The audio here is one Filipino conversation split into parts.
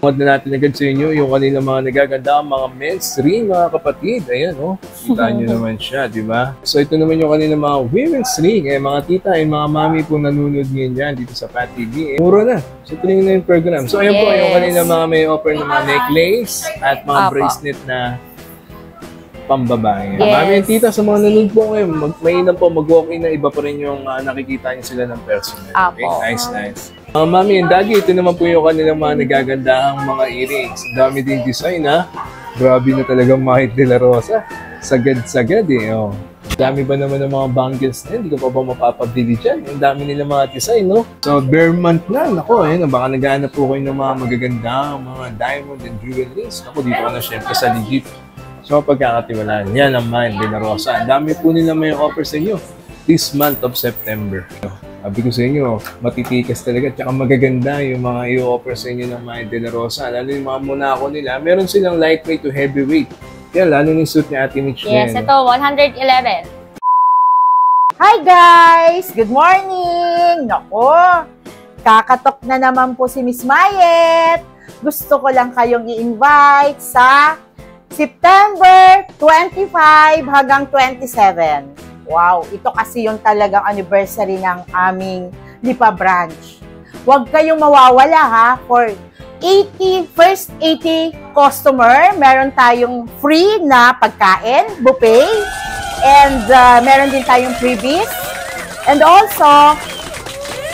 Mod na natin agad sa inyo yung kanilang mga nagaganda, mga men's ring, mga kapatid. Ayan, oh. Kita nyo naman siya, di ba? So, ito naman yung kanilang mga women's ring. Mga tita and mga mami po nanonood ngayon dyan dito sa Pat TV. Mura na. So, tuloy na yung program. So, ayan po yung kanilang mga may offer ng mga necklace at mga bracelet na pambabae. Mami and tita, sa mga nanonood po ngayon, mainam po mag-walk-in na iba pa rin yung nakikita niyo sila ng personal. Okay? Nice, nice. Mami and daddy, ito naman po yung kanilang mga nagagandahang mga earrings. Dami din design, ha? Grabe na talagang Mahit de la Rosa. Sagad-sagad, eh. Oh. Dami ba naman ng mga bangles na? Hindi ko pa ba mapapabili dyan? Ang dami nila mga design, no? So, bare month na. Naku, eh. Baka naghahanap po kayo ng mga magagandang mga diamond and jewelries. Naku, dito ka na syempre sa legit. So, pagkakatiwalaan. Yan ang Mahit de la Rosa. Ang dami po nila may offer sa inyo this month of September. Sabi ko sa inyo, matitikas talaga. Tsaka magaganda yung mga i-offer sa inyo ng Mahit de la Rosa. Lalo yung mga munako nila. Meron silang lightweight to heavyweight. Yan, lalo yung suit ni Ate Mitch. Yes, ito, 111. Hi guys! Good morning! Nako, kakatok na naman po si Miss Mayet. Gusto ko lang kayong i-invite sa September 25 hanggang 27. Wow, ito kasi yung talagang anniversary ng aming Lipa branch. Huwag kayong mawawala ha, for first 80 customer, meron tayong free na pagkain, buffet, and meron din tayong freebies. And also,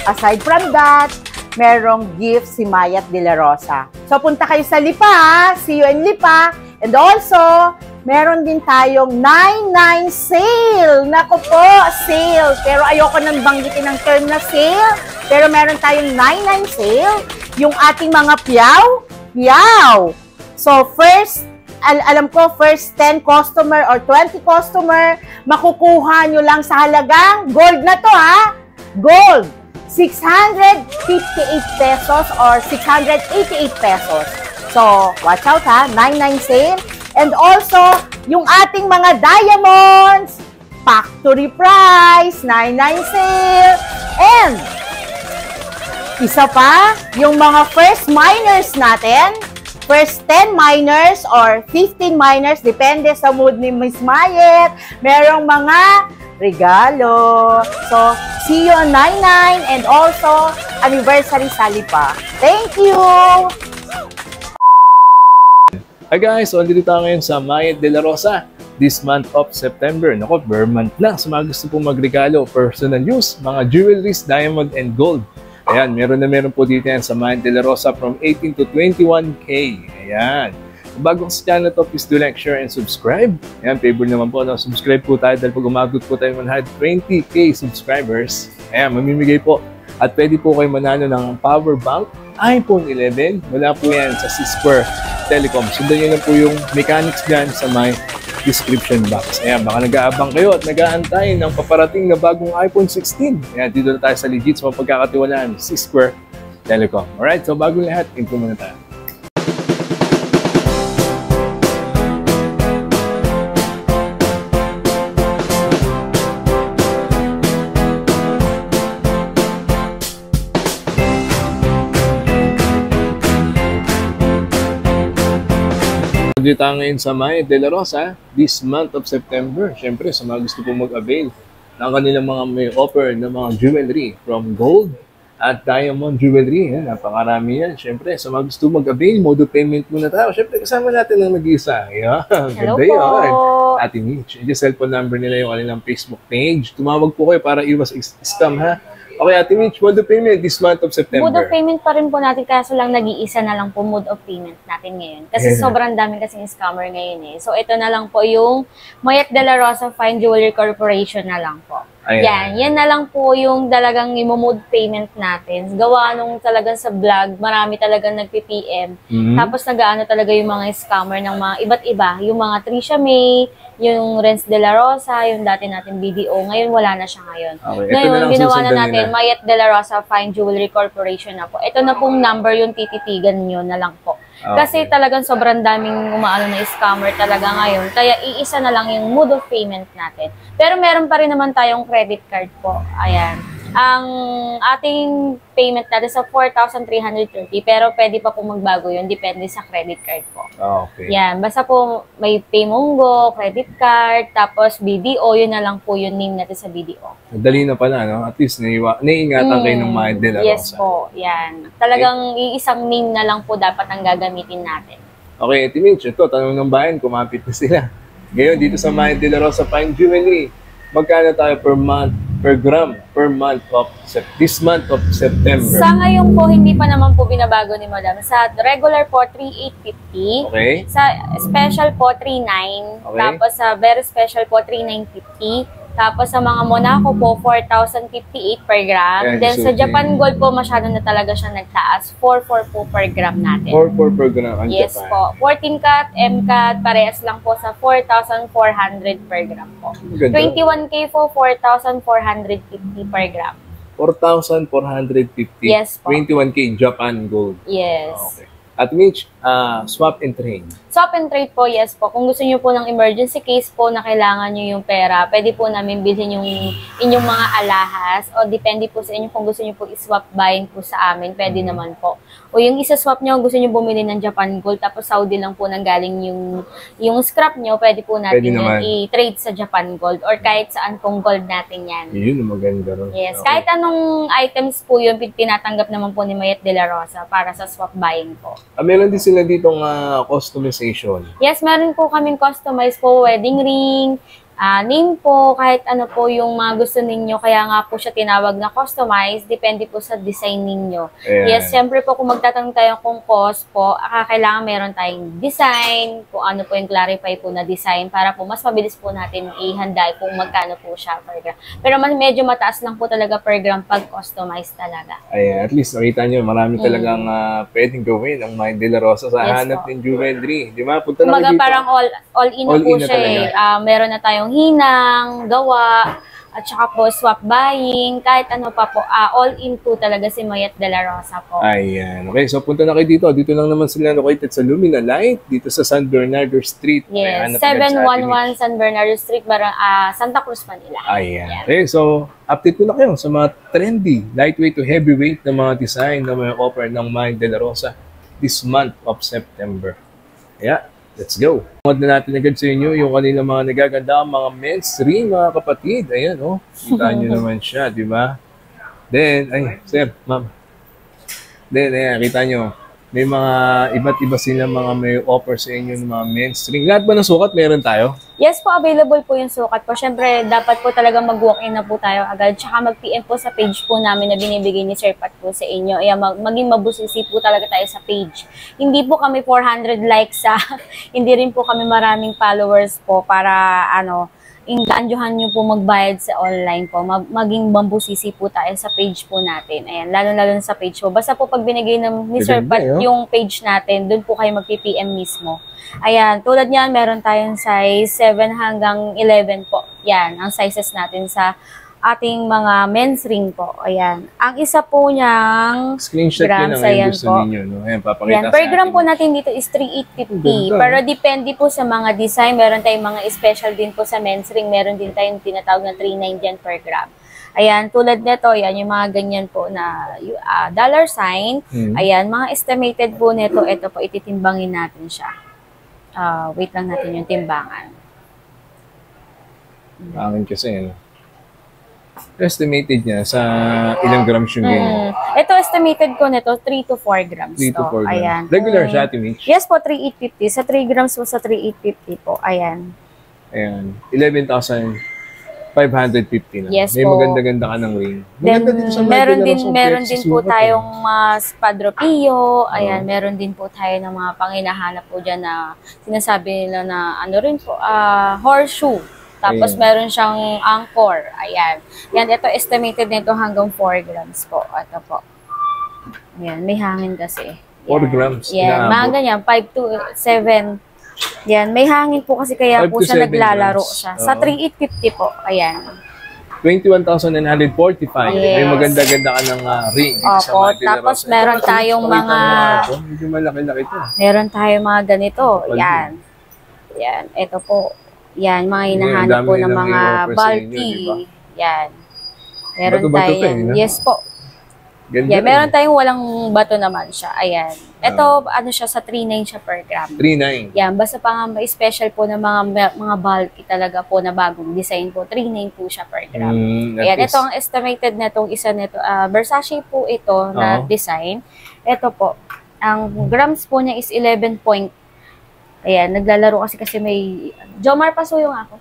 aside from that, merong gift si Mayat de la Rosa. So punta kayo sa Lipa ha, see you in Lipa, and also, meron din tayong 99 sale. Naku po, sale. Pero ayoko nang banggitin ng term na sale. Pero meron tayong 99 sale. Yung ating mga piyaw. So, first, alam ko, first 10 customer or 20 customer, makukuha nyo lang sa halagang gold na to ha. Gold. 658 pesos or 688 pesos. So, watch out ha. 99 sale. And also, yung ating mga diamonds, factory price, 99 sale. And, isa pa, yung mga first miners natin, first 10 miners or 15 miners, depende sa mood ni Miss Mayet, merong mga regalo. So, see you on 99 and also anniversary sa Lipa. Thank you! Hi guys, so dito tayo ngayon sa Mahit de la Rosa this month of September. Naku, bare month na. So mga gusto po magregalo, personal use, mga jewelries, diamond and gold. Ayan, meron po dito yan sa Mahit de la Rosa from 18 to 21K. Ayan. Bago sa channel to, please do like, share, and subscribe. Ayan, favor naman po. Subscribe po tayo dahil pag umagot po tayo 120K subscribers. Ayan, mamimigay po. At pwede po kayo manalo ng power bank, iPhone 11. Wala po yan sa C-Square Telecom. Sundan nyo na po yung mechanics dyan sa my description box. Ayan, baka nag-aabang kayo at nag-aantay ng paparating na bagong iPhone 16. Ayan, dito na tayo sa legit sa pagkakatiwalaan, C-Square Telecom. Alright, so bago lahat, intro muna tayo. Dito tayo ngayon sa Mahit de la Rosa this month of September. Siyempre, sa mga gusto po mag-avail ng kanilang mga may offer ng mga jewelry from gold at diamond jewelry. Yan, napakarami yan. Siyempre, sa mga gusto mag-avail, mode of payment muna tayo. Siyempre, kasama natin ang nag-isa. Yan, ganda yun. Ate Mitch. Yung cellphone number nila yung kanilang Facebook page. Tumawag po kayo para iwas scam ha. Okay, Ate Mitch, mode of payment this month of September. Mode of payment pa rin po natin, kaso lang nag-iisa na lang po mode of payment natin ngayon. Kasi sobrang daming kasing scammer ngayon eh. So, ito na lang po yung Mayat de la Rosa Fine Jewelry Corporation na lang po. Ayan. Yan na lang po yung talagang mode payment natin. Gawa nung talagang sa vlog, marami talagang nagpi-PM. Tapos nag-aano talaga yung mga scammer ng mga iba't iba. Yung mga Trisha May, yung Renz de la Rosa, yung dati natin BDO. Ngayon, wala na siya ngayon. Okay, ngayon, ginawa na natin, Mayat de la Rosa Fine Jewelry Corporation na po. Ito na pong number yung tititigan nyo na lang po. Okay. Kasi talagang sobrang daming umaano na scammer talaga ngayon. Kaya iisa na lang yung mode of payment natin. Pero meron pa rin naman tayong credit card po. Ayan. Ang ating payment natin sa 4,330 pero pwede pa po magbago yun. Depende sa credit card po. Okay. Yan. Basta po may Paymongo, credit card, tapos BDO. Yun na lang po yung name natin sa BDO. Madali na pala, no? At least naiingatan kayo ng Mayet de la Rosa. Yes po. Yan. Talagang iisang name na lang po dapat ang gagamitin natin. Okay, Ate Mitch, ito, tanong ng bayan, kumapit na sila. Ngayon, dito sa Mayet de la Rosa Fine Jewelry, magkano tayo per month, per gram, per month of this month of September? Sa ngayon po, hindi pa naman po binabago ni Madam. Sa regular po, 3,850. Okay. Sa special po, 3,900. Okay. Tapos sa very special po, 3,950. Tapos sa mga Monaco po, 4,058 per gram. Ayan, Then sa so, Japan Gold po, masyado na talaga siya nagtaas. 4,400 po per gram natin. 4,400 per gram ang Yes Japan. po. 14 cat, M cat, parehas lang po sa 4,400 per gram po. Ganda. 21K po, 4,450 per gram. 4,450. Yes po. 21K Japan Gold. Yes. Okay. At Mitch, swap and trade. Swap and trade po, yes po. Kung gusto niyo po ng emergency case po na kailangan niyo yung pera, pwede po namin bilhin yung inyong mga alahas o depende po sa inyo kung gusto niyo po i-swap buying po sa amin, pwede naman po. O yung isa-swap niyo, gusto niyo bumili ng Japan Gold tapos Saudi lang po nanggaling yung scrap niyo, pwede po natin yun i-trade sa Japan Gold or kahit saan pong gold natin yan. Yun, maganda rin. Yes, Okay. kahit anong items po yun, tinatanggap naman po ni Mayet de la Rosa para sa swap buying po. Meron din sila ditong customization. Yes, meron po kaming customized po wedding ring, name po, kahit ano po yung mga gusto ninyo. Kaya nga po siya tinawag na customized. Depende po sa design ninyo. Ayan. Yes, siyempre po kung magtatanong tayo kung cost po, kailangan meron tayong design, kung ano po yung clarify po na design para po mas mabilis po natin ihanda kung magkano po siya per gram. Pero medyo mataas lang po talaga per gram pag customized talaga. Ayan, at least nakita nyo, marami talagang pwedeng gawin ang Mayet de la Rosa sa hanap ng jewelry. Di ba? Punta na Kumaga dito. parang all-in na po siya eh. Meron na tayong hinang, gawa, at saka po swap buying, kahit ano pa po, all-in po talaga si Mayet de la Rosa po. Ayan. Okay, so punta na kayo dito. Dito lang naman sila located sa Lumina Light, dito sa San Bernardo Street. Yes, 711 San Bernardo Street, Santa Cruz, Manila. Ayan. Okay, so update ko na kayo sa mga trendy, lightweight to heavyweight na mga design na may offer ng Mayet de la Rosa this month of September. Yeah. Let's go. Huwag na natin agad sa inyo yung kanilang mga nagaganda, mga men's ring, mga kapatid. Ayan, oh. Kita nyo naman siya, di ba? Then, ay, sir, ma'am. Then, ayan, kita nyo. May mga iba't iba sila mga may offer sa inyo ng mga men's ring. Lahat ba ng sukat meron tayo? Yes po, available po yung sukat po. Siyempre, dapat po talaga mag-walk-in na po tayo agad. Tsaka mag-PM po sa page po namin na binibigay ni Sir Pat po sa inyo. Ayan, maging mabusisi po talaga tayo sa page. Hindi po kami 400 likes hindi rin po kami maraming followers po para ingaanjuhan nyo po magbayad sa online po. Maging bambusisi po tayo sa page po natin. Ayan, lalo-lalo sa page po. Basta po pag binigay ni Sir Pat yung page natin, doon po kayo mag-PM mismo. Ayan, tulad niyan, meron tayong size 7 hanggang 11 po. Yan, ang sizes natin sa ating mga men's ring po. Ayan. Ang isa po niyang screenshot grams, yun ang gusto ninyo. No? Ayan, papakita yan, per gram po natin dito is 3,850. Pero depende po sa mga design. Meron tayong mga special din po sa men's ring. Meron din tayong tinatawag na 3,900 dyan per gram. Ayan, tulad nito, yan, yung mga ganyan po na dollar sign. Ayan, mga estimated po nito, ito po, ititimbangin natin siya. Wait lang natin yung timbangan. Akin kasi, estimated niya sa ilang grams yung ganyan. Ito, estimated ko nito, 3 to 4 grams. 3 to 4 grams. Ayan. Regular siya, Ate Mitch? Yes po, 3,850. Sa 3 grams po, sa 3,850 po. Ayan. Ayan. 11,550 na. Yes May po. maganda-ganda ka ng ring. Then, Maganda din sa meron din po tayong mas padropio. Ayan, meron din po tayo ng mga panginahanap po dyan na sinasabi nila na ano rin po, horseshoe. Tapos meron siyang anchor. Ayan. Yan, ito estimated nito hanggang 4 grams po. Ito po. Ayan, may hangin kasi. 4 grams. Yan, mga ganyan, 5 to 7. Yan, may hangin po kasi kaya 5 po to siya 7 naglalaro grams. siya. Sa 3,850 po. Ayan. 21,945. Yes. May maganda-ganda ka ng ring. Opo, tapos meron tayong mga... Medyo malaki-laki ito. Meron tayong mga ganito. Yan. Yan, ito po. Yan, mga hinahanap po ng mga bulky. Yan. Meron Bato-bato pa tayong, no? yes po. Ganda Yeah, rin. meron tayong walang bato naman siya. Ayan. Ito, ano siya, sa 3.9 siya per gram. 3.9. Yan, basta pa nga may special po na mga bulky talaga po na bagong design po. 3.9 po siya per gram. Ayan, ito ang estimated na itong isa nito. Versace po ito na design. Ito po, ang grams po niya is 11 point. Ayan, naglalaro kasi may... Jomar, pasuyo nga ako.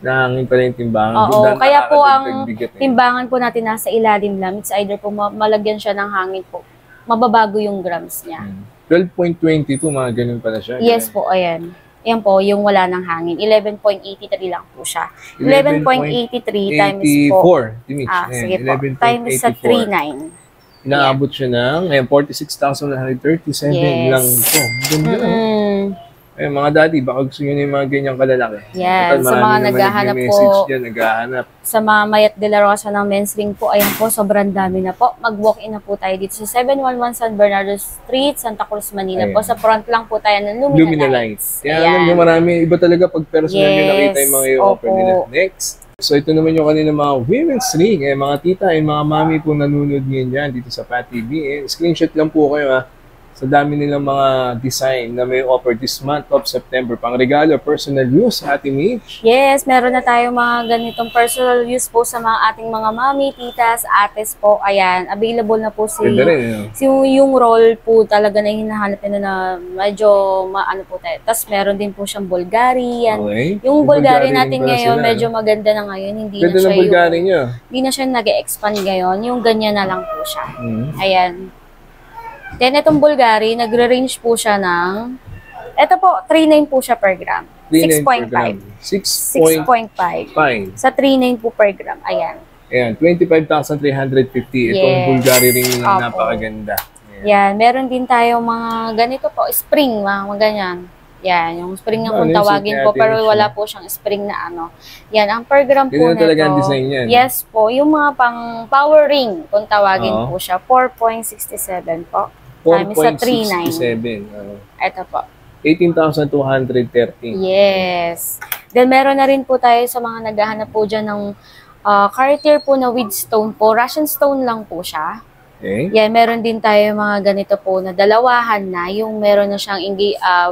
Nangangin pala yung timbangan. Oo, kaya po ang timbangan po natin nasa ilalim lang. It's either po malagyan siya ng hangin po. Mababago yung grams niya. 12.22, mga ganun pala siya. Yes po, ayan. Yan po, yung wala ng hangin. 11.83 lang po siya. 11.83 times po. 4. Sige po, times sa 3.9. Inaabot siya ng 46,137 lang po. Ganda lang. Eh, mga daddy, baka gusto nyo na yung mga ganyang kalalaki. Yan, sa mga naghahanap po, naghahanap. Sa mga Mayat de la Rosa ng men's ring po, ayan po, sobrang dami na po. Mag-walk-in na po tayo dito sa 711 San Bernardo Street, Santa Cruz, Manila po. Sa front lang po tayo ng Lumina Lights. Kaya alam nyo, marami, iba talaga pag personal nyo nakita yung mga i-offer nila. Next. So, ito naman yung kanina mga women's ring. Mga tita and mga mami po nanonood ngayon dyan dito sa Pat TV. Screenshot lang po kayo sa dami nilang mga design na may offer this month of September. Pang regalo, personal use, Ate Mitch. Yes, meron na tayo mga ganitong personal use po sa mga ating mga mami, titas, ates po. Ayan, available na po yung roll po talaga na hinahanap nila na medyo maano po tayo. Tapos meron din po siyang Bulgari. Yan. Okay. Yung Bulgari natin ngayon, medyo maganda na ngayon. Hindi na siya hindi na siya nag-expand ngayon. Yung ganyan na lang po siya. Ayan. Then, itong Bulgari, nagre-range po siya ng, ito po, 3.9 po siya per gram. 6.5. 6.5. Sa 3.9 po per gram. Ayan. Ayan, 25,350. Itong Bulgari ring lang napakaganda. Yan, meron din tayo mga ganito po, spring, mga ganyan. Yan, yung spring na kung tawagin po, pero wala po siyang spring na ano. Yan, ang per gram po nito. Talaga ang design yan. Yes po, yung mga pang power ring, kung tawagin po siya, 4.67 po. 4.67. Ito po. 18,230. Yes. Then, meron na rin po tayo sa mga naghahanap po dyan ng Cartier po na with stone po. Russian stone lang po siya. Okay. Yan, meron din tayo mga ganito po na dalawahan na. Yung meron na siyang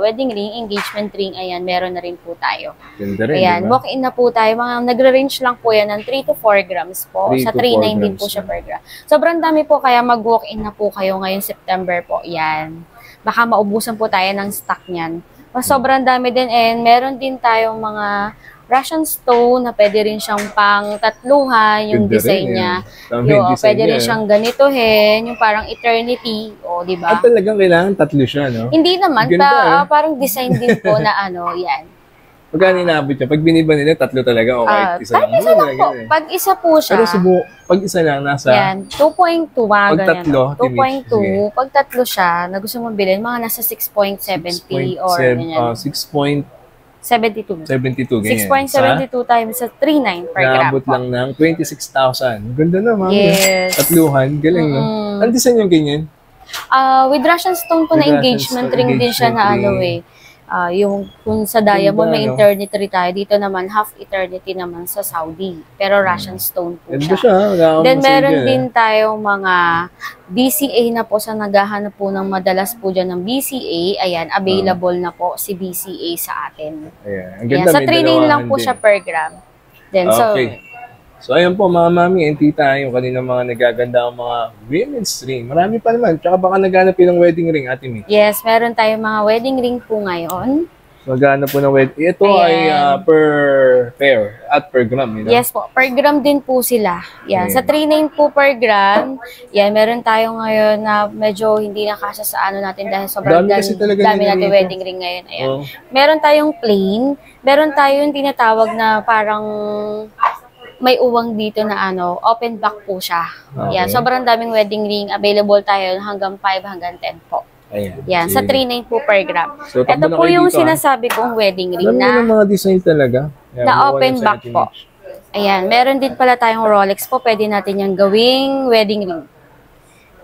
wedding ring, engagement ring. Ayan, meron na rin po tayo. Ganda rin, ayan, diba? Walk-in na po tayo. Mga nagre-range lang po yan ng 3 to 4 grams po. Sa 3.9 din po siya per gram. Sobrang dami po, kaya mag-walk-in na po kayo ngayong September po. Yan. Baka maubusan po tayo ng stock niyan. Sobrang dami din, and meron din tayong mga Russian stone na pwede rin siyang pang tatluhan, yung design niya. Pwede rin siyang ganitohin, yung parang eternity, di ba? At talagang kailangan tatlo siya, no? Hindi naman, parang design din po na yan. Magkano inaabot niya? Pag biniba nila, tatlo talaga o kahit isa lang. Kahit isa lang po. Pag isa po siya. Pero pag isa lang, nasa... Yan, 2.2, mga pag tatlo, 2.2. Pag tatlo siya, na gusto mong bilhin, mga nasa 6.70 or ganyan. 72. 72, ganyan. 6.72 times sa 3.9 per gram. Naabot lang ng 26,000. Ganda na, ma'am. Yes. Tatluhan. Galing, no? Ang design yung ganyan? With Russian stone po na engagement ring din siya na yung kung sa diamond may eternity tayo, dito naman half eternity naman sa Saudi. Pero Russian stone po siya. Then meron din tayong mga BCA na po sa naghahanap po ng madalas po dyan ng BCA. Ayan, available na po si BCA sa atin. Ayan, sa 3.9 lang po siya per gram. Then, So, ayan po mga mami and tita, yung kanina mga nagaganda ang mga women's ring. Marami pa naman. Tsaka baka naghanap ng wedding ring, Ate Mi. Yes, meron tayong mga wedding ring po ngayon. So, naghanap po ng wedding. Ito ay per pair at per gram. You know? Yes po, per gram din po sila. Yan. Sa 3.9 po per gram, yan, meron tayo ngayon na medyo hindi nakasya sa ano natin dahil sobrang dami natin wedding ring ngayon. Ayan. Meron tayong plain, meron tayong tinatawag na parang may uwang dito na open back po siya. Yan, sobrang daming wedding ring. Available tayo hanggang 5 hanggang 10 po. Ayan. Yan, sa 3.9 po per gram. So, ito po yung sinasabi kong wedding ring na mga design talaga. Na open back po. Ayan, meron din pala tayong Rolex po. Pwede natin yung gawing wedding ring.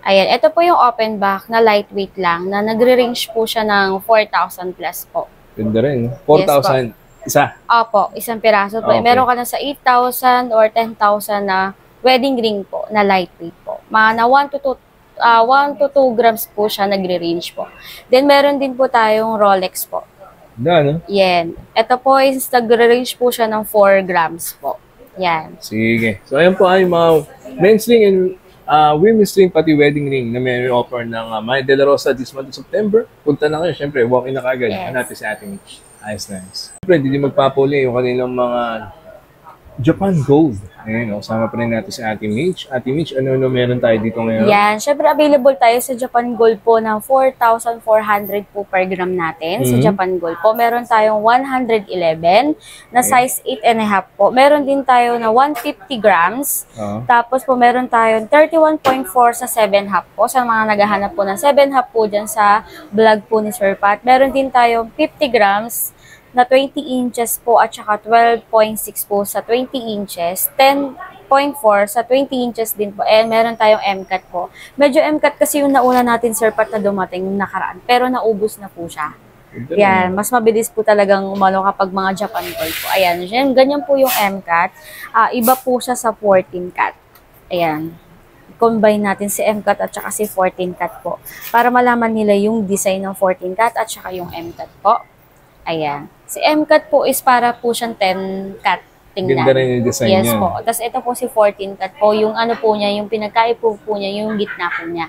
Ayan, ito po yung open back na lightweight lang na nagre-range po siya ng 4,000 plus po. Ganda rin. 4,000. Isa? Opo, isang piraso po. Meron ka na sa 8,000 or 10,000 na wedding ring po na lightweight po. Mga na 1 to 2 grams po siya nagre-range po. Then meron din po tayong Rolex po. Ano? Yan. Ito po is nagre-range po siya ng 4 grams po. Yan. Sige. So ayan po ay mga men's ring and women's ring pati wedding ring na may offer ng Maya De La Rosa this month of September. Punta na kayo. Siyempre, walk-in na kagad. Yes. Hanapin si Ate Mitch. Nice. Siyempre, hindi magpapuli yung kanilang mga Japan Gold. Ayun, sama pa rin natin si Ate Mitch. Ate Mitch, ano meron tayo dito ngayon? Yan. Siyempre, available tayo sa Japan Gold po ng 4,400 po per gram natin sa Japan Gold po. Meron tayong 111 na size 8.5 po. Meron din tayo na 150 grams. Tapos po, meron tayong 31.4 sa 7.5 po. Sa mga naghahanap po ng 7.5 po dyan sa vlog po ni Sir Pat. Meron din tayong 50 grams na 20 inches po at saka 12.6 po sa 20 inches, 10.4 sa 20 inches din po, and meron tayong M-cut po. Medyo M-cut kasi yung nauna natin, Sir Pat, na dumating yung nakaraan, pero naubos na po siya. Yan, mas mabilis po talagang umano kapag mga Japan Gold po. Ayan, ganyan po yung M-cut. Iba po siya sa 14-cut. Ayan. Combine natin si M-cut at saka si 14-cut po. Para malaman nila yung design ng 14-cut at saka yung M-cut po. Ayan. Si M-cut po is para po siyang 10-cut. Tingnan. Ganda rin yung design niya. Yes niya. po. Tapos ito po si 14-cut po. Yung ano po niya, yung pinagkaipo po niya, yung gitna po niya.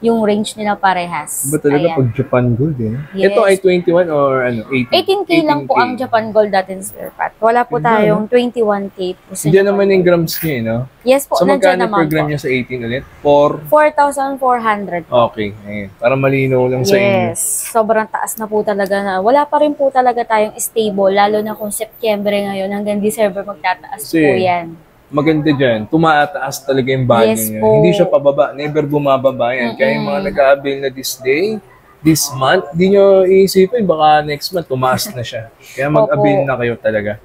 Yung range nila parehas. Ba talaga pag Japan Gold Yes. Ito ay 21 or 18? 18K lang po ang Japan Gold natin, Sir Pat. Wala po tayong 21K po sa Diyan naman yung grams niya, no? Yes po, so nandiyan magkano naman per gram po. niya sa 18 ulit? 4,400. 4,400. Okay, ayun. Para malinaw lang sa inyo. Yes, sobrang taas na po talaga na. Wala pa rin po talaga tayong stable, lalo na kung September ngayon hanggang December magtataas po yan. Maganda dyan, tumataas talaga yung value Yes niya. po. Hindi siya pababa, never bumababa yan. Kaya yung mga nag-aabil na this day, this month, di nyo iisipin, baka next month tumaas na siya. Kaya mag-avail na kayo talaga.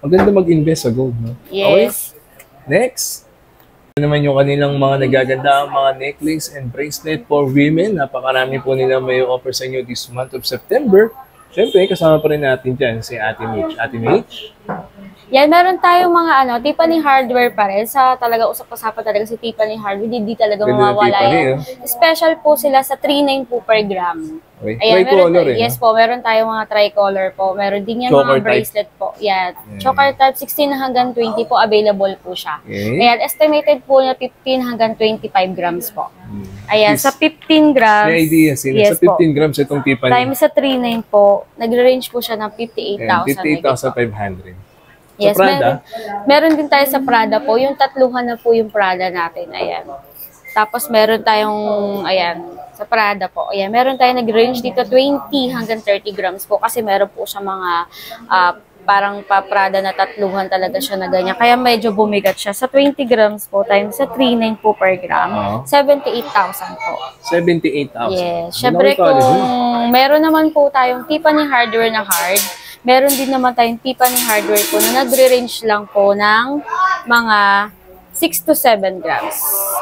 Maganda mag-invest sa gold, no? Yes. Okay? Next. Ito naman yung kanilang mga nagaganda, mga necklace and bracelet for women. Napakarami po nila may offer sa inyo this month of September. Siyempre, kasama pa rin natin dyan si Ate Mitch. Ate Mitch? Yan, meron tayong mga Tiffany hardware pa rin. Sa talaga usap-usapan talaga si Tiffany hardware. Hindi talaga mawawala yan. Special po sila sa 3.9 po per gram. Okay. Ayan, Tricolor yes po, meron tayong mga tricolor po. Meron din yan mga bracelet po. Yan. Choker type 16 hanggang 20 po available po siya. Ayan, estimated po na 15 hanggang 25 grams po. Ayan, sa 15 grams. May idea sila. Sa 15 grams itong Tiffany. Times sa 3.9 po, nagre-range po siya ng 58,000. 58,500. Yes, sa Prada? meron din tayo sa Prada po. Yung tatluhan na po yung Prada natin. Ayan. Tapos meron tayong, ayan, sa Prada po. Ayan, meron tayong nag-range dito 20 hanggang 30 grams po. Kasi meron po siya mga parang pa-Prada na tatluhan talaga siya na ganyan. Kaya medyo bumigat siya. Sa 20 grams po, times sa 3.9 po per gram, 78,000 po. 78,000. Yes. Syempre kung meron naman po tayong Tiffany hardware na hard, meron din naman tayong Tiffany hardware po na nagre-range lang po ng mga 6 to 7 grams.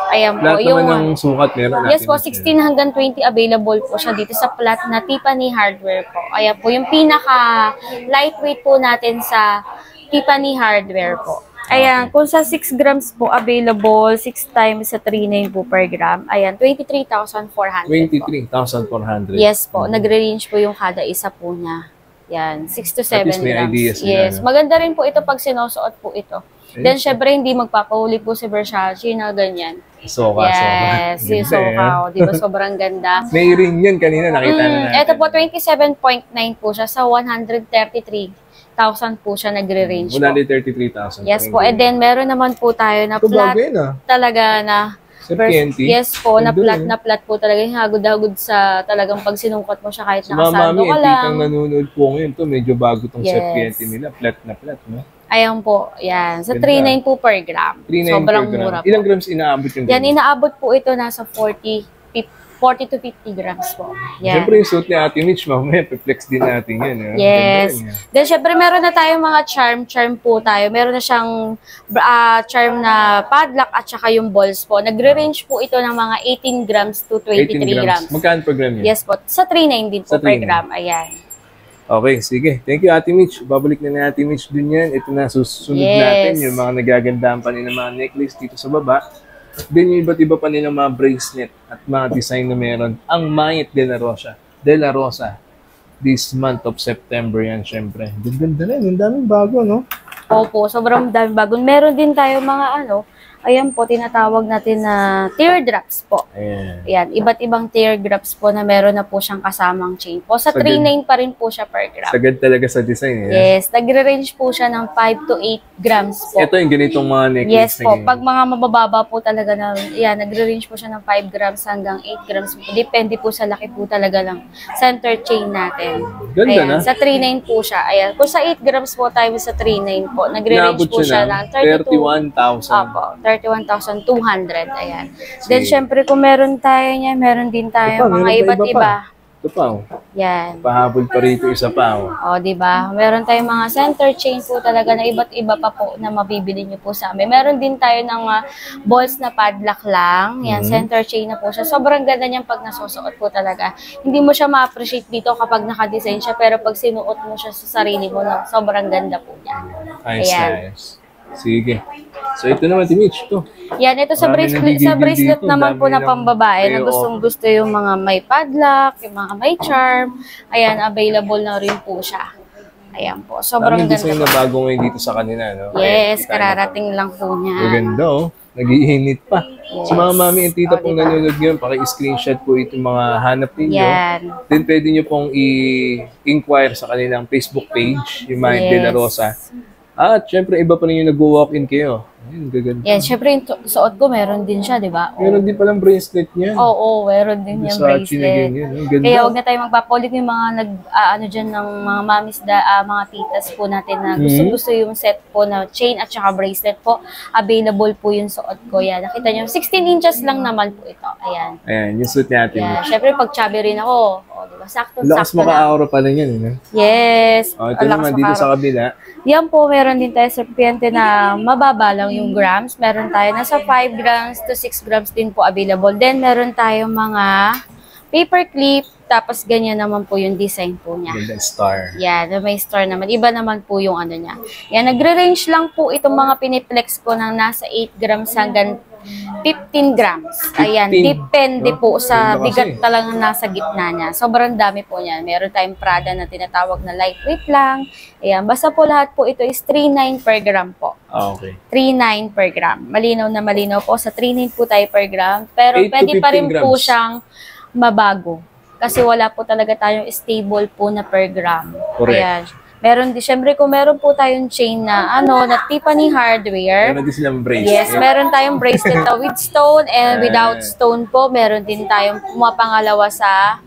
Ayan po. Lahat naman ng sukat meron natin. Yes po, 16 hanggang 20 available po siya dito sa flat na Tiffany hardware po. Ayan po, yung pinaka lightweight po natin sa Tiffany hardware po. Ayan, kung sa 6 grams po available, 6 times sa 3.9 po per gram, ayan, 23,400 23,400. Yes po, nagre-range po yung kada isa po niya. Yan, 6 to 7 grams. Yes, maganda rin po ito pag sinusuot po ito. Then, syempre, hindi magpapahuli po si Versace na ganyan. Soka. Yes, si Soka. Di ba, sobrang ganda. May ring yan kanina, nakita na natin. Ito po, 27.9 po siya sa 133,000 po siya nagre-range po. 133,000. Yes po, and then meron naman po tayo na flat talaga na yes po, na flat po talaga. Yung hagod-hagod sa talagang pag sinungkat mo siya kahit nakasando ka lang. Tikang nanonood po ngayon to, medyo bago tong Serpiente nila. Flat na flat, no? Ayan po, yan. Sa 3.9 po per gram. Sobrang mura po. Ilang grams inaabot yung yan, inaabot po ito nasa 40 to 50 grams po. Yan. Siyempre yung suit ni Ate Mitch, mamaya, flex din natin yan. Yes. Then, syempre, meron na tayong mga charm po tayo. Meron na siyang charm na padlock at saka yung balls po. Nagre-range po ito ng mga 18 grams to 23 grams. Magkano per gram yun? Yes po. Sa 3.9 din po per gram. Ayan. Okay, sige. Thank you, Ate Mitch. Babalik na ni Ate Mitch din yan. Ito na, susunod natin yung mga nagagandahan pa ng mga necklace dito sa baba. Then yung iba't iba pa nilang mga bracelet at mga design na meron. Ang Mayet de la Rosa. This month of September yan, syempre. Ganda rin. Ang daming bago, no? Opo, sobrang daming bago. Meron din tayo mga ayan po, tinatawag natin na teardrops po. Ayan, iba't ibang teardrops po na meron na po siyang kasamang chain po. Sa 3.9 pa rin po siya per gram. Sagad talaga sa design. Yes, nagre-range po siya ng 5 to 8 grams po. Ito yung ganitong mga necklace. Yes po, pag mga mabababa po talaga na, yan, nagre-range po siya ng 5 grams hanggang 8 grams po. Depende po sa laki po talaga ng center chain natin. Ganda ayan, na. Sa 3.9 po siya. Ayan, kung sa 8 grams po tayo sa 3.9 po, nagre-range po siya ng 31,000. Opo, 31,200. Ayan. Then, syempre, kung meron tayo niya, meron din tayo mga iba't iba. Ito pa, oh. Yan. Pahabol pa rito isa pa, oh. O, diba? Meron tayong mga center chain po talaga na iba't iba pa po na mabibili niyo po sa amin. Meron din tayo ng balls na padlock lang. Yan, center chain na po siya. Sobrang ganda niyang pag nasusuot po talaga. Hindi mo siya ma-appreciate dito kapag nakadesign siya, pero pag sinuot mo siya sa sarili mo, sobrang ganda po niya. Nice, nice. Sige. So, ito naman, Timich. Ito. Yan, ito sa bracelet naman po na pambabae na gustong-gusto yung mga may padlock, yung mga may charm. Ayan, available na rin po siya. Ayan po. Sobrang ganda. Design na bago ngayon dito sa kanila, no? Yes, kararating lang po niya. Maganda, oh. Nag-iinit pa. Yes. So, mga mami and tita pong nanonood ngayon, paki-screenshot po itong mga hanap ninyo. Yan. Then, pwede nyo pong i-inquire sa kanilang Facebook page, yung Mayet de la Rosa. At syempre, iba pa rin yung nag-walk-in kayo. Ayun, gaganda. Yan, syempre yung suot ko, meron din siya, di ba? Meron din palang bracelet niyan. Oo, meron din yung bracelet. Kaya huwag na tayo magpapulit yung mga dyan ng mga mamis, mga titas po natin na gusto yung set po na chain at saka bracelet po. Available po yung suot ko. Yan, nakita nyo, 16 inches lang naman po ito. Ayan. Ayan, yung suit natin. Yan, syempre pag chubby rin ako, diba? Sakto lakas maka-aura pala yan, eh. Yes. Ito naman, dito sa kabila. Yan po, meron din tayo serpiente na mababa lang yung grams. Meron tayo nasa 5 grams to 6 grams din po available. Then, meron tayo mga paper clip. Tapos, ganyan naman po yung design po niya. Ganda star. Yan, may star naman. Iba naman po yung ano niya. Yan, nagre-range lang po itong mga piniplex ko ng nasa 8 grams hanggang 15 grams. Ayan, depende po sa bigat talagang nasa gitna niya. Sobrang dami po niyan. Meron tayong Prada na tinatawag na lightweight lang. Ayan, basta po lahat po ito is 3.9 per gram po. Okay. 3.9 per gram. Malinaw na malinaw po. Sa 3.9 po tayo per gram. Pero pwede pa rin po siyang mabago. Kasi wala po talaga tayong stable po na per gram. Correct. Ayan. Meron din, syempre kung meron po tayong chain na na Tiffany hardware. Meron din silang bracelet. Yes, meron tayong bracelet na with stone and without stone po. Meron din tayong pumapangalawa sa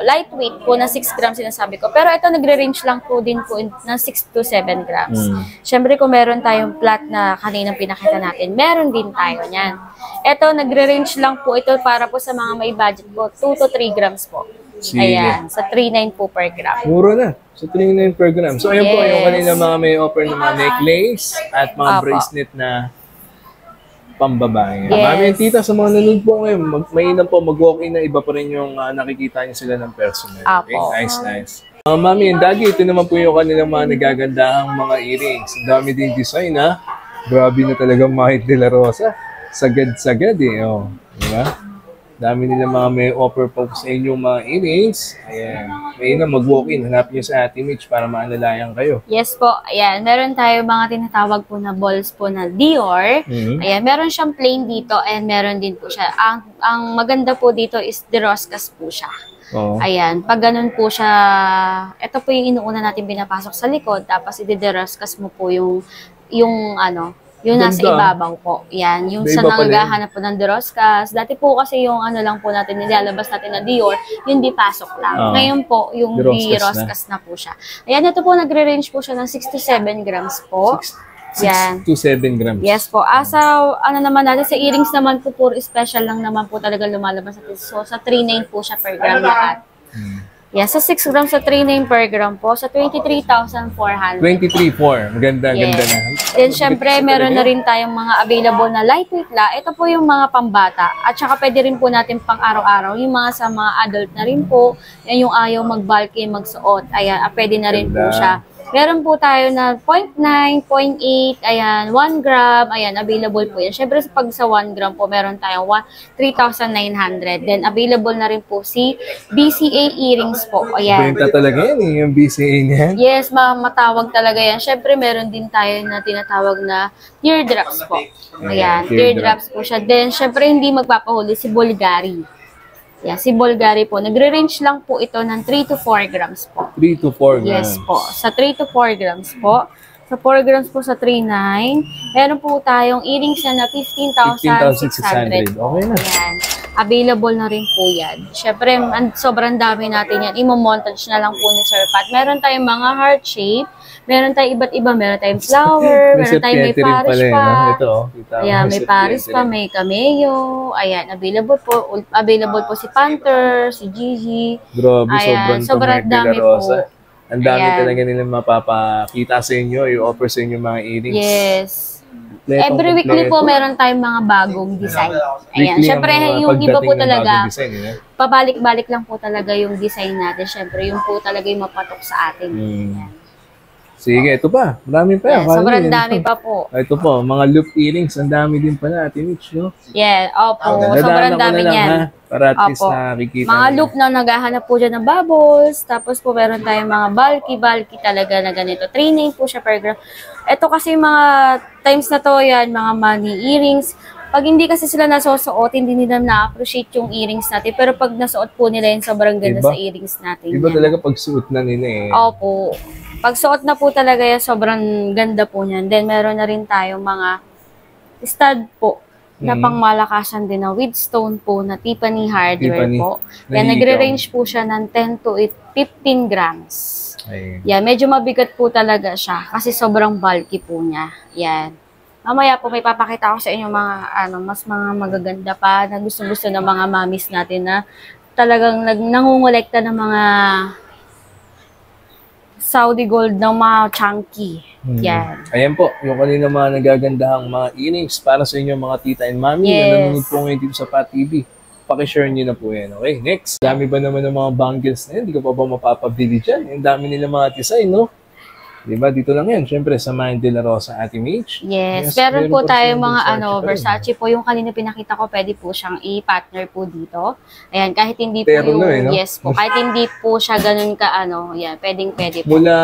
lightweight po na 6 grams sinasabi ko. Pero ito nagre-range lang po din po ng 6 to 7 grams. Syempre kung meron tayong flat na kaninang pinakita natin, meron din tayo niyan. Ito nagre-range lang po ito para po sa mga may budget po, 2 to 3 grams po. Sige. Ayan, sa 3.9 po per gram. Mura na. Sa 3.9 per gram. So, ayan po, yung kanina mga may offer ng mga necklace at mga bracelet na pambabae. Mami and tita, sa mga nanonood po ngayon, mainam po, mag-walk-in na iba pa rin yung nakikita niyo sila ng personal. Okay? Nice, nice. Mami and daddy, ito naman po yung kanilang mga nagagandahang mga earrings. Ang dami din design, ha? Grabe na talagang Mayet de la Rosa. Sagad-sagad, eh. Oh. Diba? Dami nila mga may offer po sa inyong mga earrings. Ayan. May na mag-walk-in. Hanapin nyo sa Ate Mitch para maalalayan kayo. Yes po. Ayan. Meron tayo mga tinatawag po na balls po na Dior. Ayan. Meron siyang plain dito and meron din po siya. Ang maganda po dito is deroscas po siya. Ayan. Pag ganun po siya, ito po yung inuuna natin pinapasok sa likod. Tapos i-deroscas mo po yung nasa ibabaw po. Yan. Yung sa nanggahanap po ng deroscas. Dati po kasi yung lang po natin, nilalabas natin na Dior, yung di pasok lang. Ngayon po, yung deroscas na po siya. Ayan, ito po, nagre-range po siya ng 6 to 7 grams po. 6 to 7 grams. Yes po. Naman natin, sa earrings naman po, puro special lang naman po talaga lumalabas natin. So, sa 3.9 po siya per gram lahat. Yeah, sa 6 grams sa 3.9 per gram po, sa 23,400. 23,400. Maganda, ganda na. Then, syempre, meron na rin tayong mga available na lightweight la. Ito po yung mga pambata. At saka pwede rin po natin pang araw-araw. Yung mga sa mga adult na rin po. Yan yung ayaw mag-bulky, magsuot. Ayan, pwede na rin po siya. Meron po tayo na 0.9, 0.8, ayan, 1 gram, ayan, available po yan. Syempre, pag sa 1 gram po, meron tayong 3,900. Then, available na rin po si BCA earrings po. Ayan. Benta talaga yan eh, yung BCA niyan. Yes, matawag talaga yan. Syempre, meron din tayo na tinatawag na teardrops po. Ayan, teardrops po siya. Then, syempre, hindi magpapahuli si Bulgari. Yeah, si Bulgari po. Nagre-range lang po ito ng 3 to 4 grams po. 3 to 4 grams. Yes po. Sa 3 to 4 grams po. Sa 4 grams po sa 3.9. Meron po tayong earrings na 15,600. Okay na. Ayan. Available na rin po yan. Siyempre, sobrang dami natin yan. Imo-montage na lang po ni Sir Pat. Meron tayong mga heart shape. Meron tayong iba't iba. Meron tayong flower. Meron tayong may Paris pa. Ito, ayan, may Paris pa. May cameo. Ayan, available po. Available po si Panther, si Gigi. Grabe, ayan, sobrang dami po. Ang dami talaga nilang mapapakita sa inyo. I-offer sa inyo mga earrings. Yes. Every weekly po meron tayong mga bagong design. Ayan. Siyempre, yung iba po talaga, pabalik-balik lang po talaga yung design natin. Siyempre, yung po talaga yung mapatok sa atin. Sige, ito pa. Marami pa yan. Yeah, sobrang dami pa po. Ito po, mga loop earrings. Ang dami din pala, Ate Mitch, no? Yeah, opo. Sobrang dami niyan. Para at least nakikita. Mga loop na naghahanap po dyan ng bubbles. Tapos po meron tayong mga bulky talaga na ganito. 3.9 po siya per gram. Ito kasi mga times na to yan, mga money earrings. Pag hindi kasi sila nasusuot, hindi nila na-appreciate yung earrings natin. Pero pag nasuot po nila yun, sobrang ganda sa earrings natin. Iba talaga pag suot na nila eh. Opo. Pag suot na po talaga yan, sobrang ganda po niyan. Then meron na rin tayong mga stud po na pangmalakasan din na with stone po na Tiffany hardware po. Yan, nagre-range po siya ng 10 to 15 grams. Yan, medyo mabigat po talaga siya kasi sobrang bulky po niya. Yan. Mamaya po may papakita ko sa inyo mga mas mga magaganda pa na gusto-gusto ng mga mamis natin na talagang nangungulekta ng mga Saudi gold ng mga chunky. Yan. Ayan po, yung kanina mga nagagandahang mga earrings para sa inyo mga tita and mami na nanonood po ngayon dito sa Pat TV. Pakishare nyo na po yan. Okay, next. Dami ba naman ng mga bangles na yan? Hindi ka pa ba mapapabili dyan? Yung dami nila mga design, no? Diba? Dito lang yan. Siyempre, sa Mind De La Rosa, Ate Mitch. Yes. Meron po tayo mga Versace po. Yung kanina pinakita ko, pwede po siyang i-partner po dito. Ayan, kahit hindi po yung, yes po, kahit hindi po siya ganun ka, yan, pwede po. Mula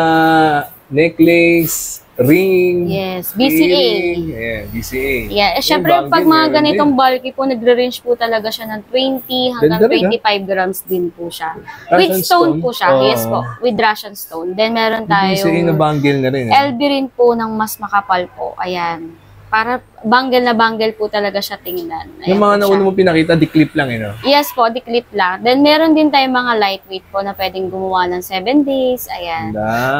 necklace, ring, yes, BCA. Yeah, BCA. Yeah, syempre pag mga ganitong bulky po, nagre-range po talaga siya ng 20 hanggang 25 grams din po siya. With stone po siya, yes po, with Russian stone. Then meron tayong BCA na bangle na rin. LB rin po ng mas makapal po. Ayan. Para bangle na bangle po talaga siya tingnan. Ayan, yung mga nauna mo pinakita, di-clip lang, no? Yes po, di-clip lang. Then, meron din tayong mga lightweight po na pwedeng gumawa ng 7 days. Ayan.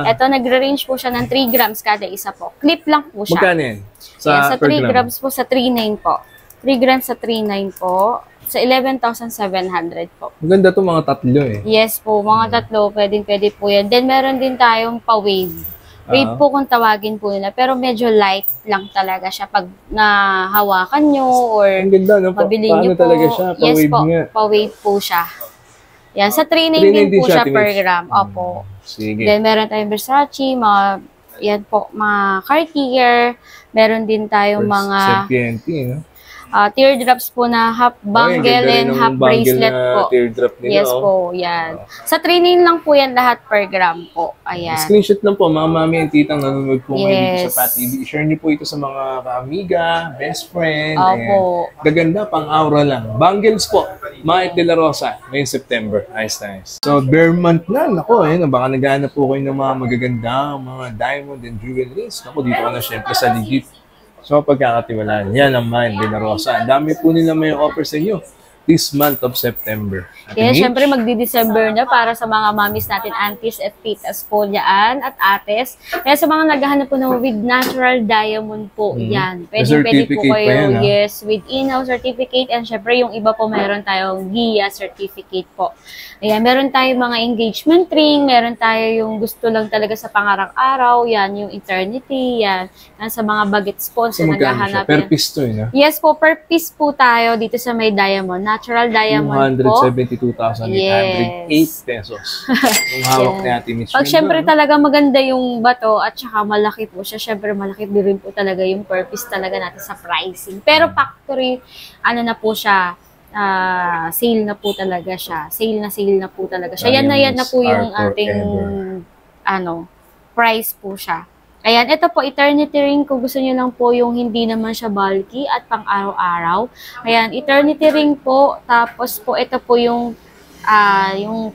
Ito, nagre-range po siya ng 3 grams kada isa po. Clip lang po siya. Magkano yan? Sa 3 grams po, sa 3.9 po. 3 grams sa 3.9 po. Sa 11,700 po. Maganda to mga tatlo eh. Yes po, mga tatlo. Pwede po yan. Then, meron din tayong pa-wave. Wave po kung tawagin po nila. Pero medyo light lang talaga siya pag nahawakan nyo or mabili nyo po. Talaga siya? Yes po, pa-wave po siya. Yan, sa 3.9 din po siya per gram. Opo. Sige. Then meron tayong Versace, yan po, mga Cartier. Meron din tayong mga Serpiente, no? Teardrops po na half bangle and half bracelet po. Teardrop nila, yes po, yan. Sa 3.9 lang po yan lahat per gram po. Ayan. Screenshot lang po, mga mami and titang nanonood po ngayon dito sa Pat TV. I-share niyo po ito sa mga ka-amiga, best friend. Opo. Gaganda, pang-aura lang. Bangles po, Mind De La Rosa, ngayong September. Nice. So, bare month na. Naku, baka naghahanap po kayo ng mga magaganda, mga diamond and jewelries. Naku, dito ka na syempre sa legit. So, pagkakatiwalaan, yan ang Mind De La Rosa. Ang dami po nila may offer sa inyo. this month of September. Kaya syempre magdi-December na para sa mga mommies natin, aunties at titas po dyan at ates. Kaya sa mga naghahanap po ng with natural diamond po, yan. Pwede po kayo, yes, with in-house certificate, and syempre yung iba po meron tayong GIA certificate po. Ayan, meron tayong mga engagement ring, meron tayo yung gusto lang talaga sa pangarang-araw, yan, yung eternity, yan. Yan sa mga baget sponsor na naghahanap. Per piece to yun, ha? Yes po, per piece po tayo dito sa may diamond. Natural diamond po. 272,808 pesos. Yung hawak ni Ate Mitch. Pag syempre talaga maganda yung bato at saka malaki po siya, syempre malaki din rin po talaga yung per piece talaga natin sa pricing. Pero factory, ano na po siya, sale na po talaga siya. Sale na po talaga siya. Yan na po yung ating price po siya. Ayan, ito po, eternity ring, kung gusto niyo lang po yung hindi naman siya bulky at pang araw-araw. Ayan, eternity ring po, tapos po, ito po yung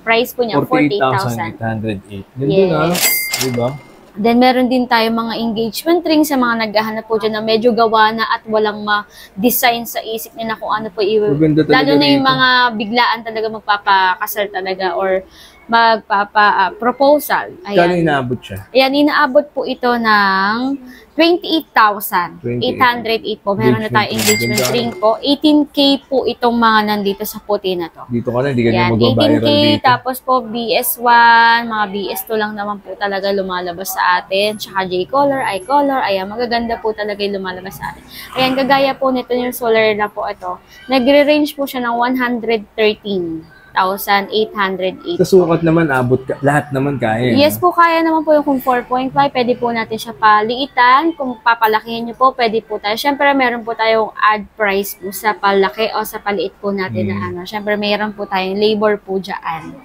price po niya, 48,808. Ganda na, diba? Then, meron din tayo mga engagement ring sa mga naghahanap po dyan na medyo gawa na at walang ma-design sa isip nila kung ano po lalo na yung mga biglaan talaga magpapakasal talaga or magpapa-proposal. Kano inaabot siya? Ayan, inaabot po ito ng 28,808 po. Meron na tayo engagement ring po. 18K po itong mga nandito sa puti na to. Dito ka na, hindi ka na mag-viral 18K, dito. tapos po BS1, mga BS2 lang naman po talaga lumalabas sa atin. Tsaka J-color, I-color, ayan, magaganda po talaga yung lumalabas sa atin. Ayan, kagaya po nito yung solar na po ito. Nagre-range po siya ng 113,808. Sa sukat naman, abot ka, lahat naman kaya. Yes po, kaya naman po yung kung 4.5, pwede po natin siya paliitan. Kung papalakihin nyo po, pwede po tayo. Siyempre, meron po tayong add price po sa palaki o sa paliit po natin na ano. Siyempre, meron po tayong labor po dyan.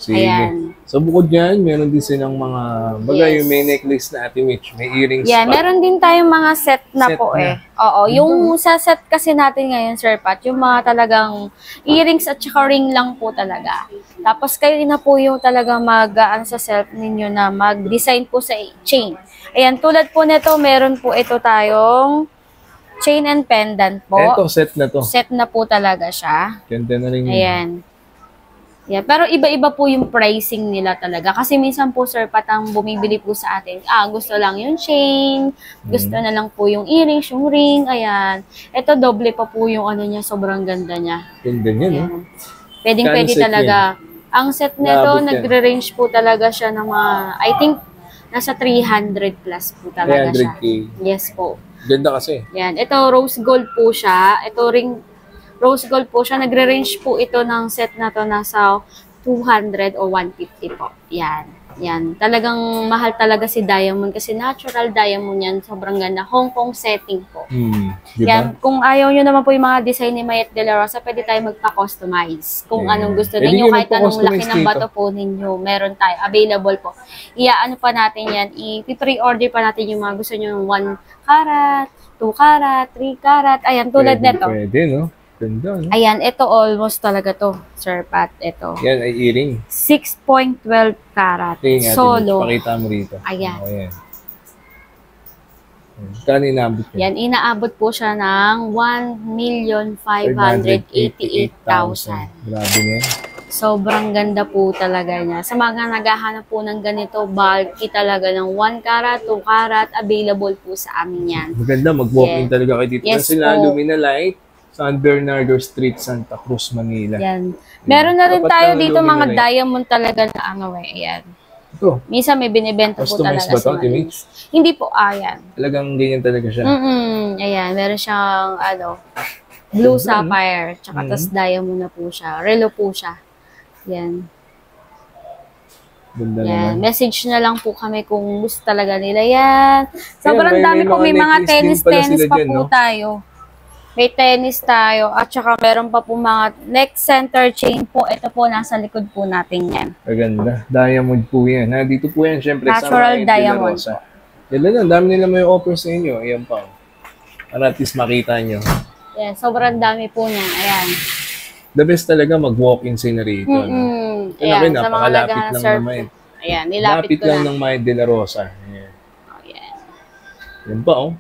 Sige. Ayan. So, bukod yan, meron din silang mga, yung may necklace na Ate Mitch, may earrings. Yeah, meron din tayong mga set na po eh. Oo, yung sa set kasi natin ngayon, Sir Pat, yung mga talagang earrings at saka ring lang po talaga. Tapos kayo na po yung talagang sa self ninyo na mag-design po sa chain. Ayan, tulad po nito, meron po ito tayong chain and pendant po. Ito, set na to. Set na po talaga siya. Ganda na rin yun. Ayan. Yeah, pero iba-iba po yung pricing nila talaga. Kasi minsan po, Sir Pat, ang bumibili po sa atin, gusto lang yung chain, gusto na lang po yung earrings, yung ring, ayan. Ito, doble pa po yung ano niya, sobrang ganda niya. Ganda niya, no? Pwedeng-pwede talaga. Ang set nito, nagre-range po talaga siya ng mga, I think, nasa 300 plus po talaga 300K. siya. Yes po. Ganda kasi. Yan. Ito, rose gold po siya. Ito ring rose gold po siya. Nagre-range po ito ng set na to nasa 200 o 150 po. Yan. Yan. Talagang mahal talaga si diamond kasi natural diamond yan. Sobrang ganda. Hong Kong setting po. Diba? Yan. Kung ayaw nyo naman po yung mga design ni Mayet De La Rosa, pwede tayo magpa-customize. Kung anong gusto ninyo, kahit anong laki ng bato po ninyo, meron tayo. Available po. Iaano pa natin yan. I-pre-order pa natin yung mga gusto nyo 1 karat, 2 karat, 3 karat. Ayan, tulad nito. Pwede, no? Ganda, no? Ayan, ito almost talaga to, Sir Pat. Ito. Yan ay earring. 6.12 karat. Solo. Pakita mo rito. Ayan. Ayan. Kano inaabot niya? Yan, inaabot po siya ng 1,588,000. Grabe niya. Sobrang ganda po talaga niya. Sa mga naghahanap po ng ganito, bulky talaga ng 1 karat, 2 karat, available po sa amin yan. Maganda, mag-walk-in talaga kayo dito. Yes Kasi na Lumina Light, San Bernardo Street, Santa Cruz, Manila. Yan. Meron na rin tayo dito mga diamond talaga na ayan. Ito. Minsan may binibenta po talaga sa Manila. Hindi po, ayan. Talagang ganyan talaga siya. Ayan, meron siyang, blue sapphire, tsaka tas diamond na po siya. Relo po siya. Yan. Ganda yan. naman. Message na lang po kami kung gusto talaga nila yan. Sobrang dami po. May mga tennis pa dyan, po tayo. May tennis tayo. At saka meron pa po mga neck center chain po. Ito po, nasa likod po natin yan. Maganda. Diamond po yan. Dito po yan, syempre. Natural diamond. Yan lang, dami nila may offer sa inyo. Ayan pa. Para at least makita nyo. Yan, sobrang dami po niyan. Ayan. The best talaga mag-walk-in scenery ito. Ayan, sa mga naghahanap surf. Ayan, nilapit ko lang ng Mayet De La Rosa. Ayan. Ayan. Yan pa, oh.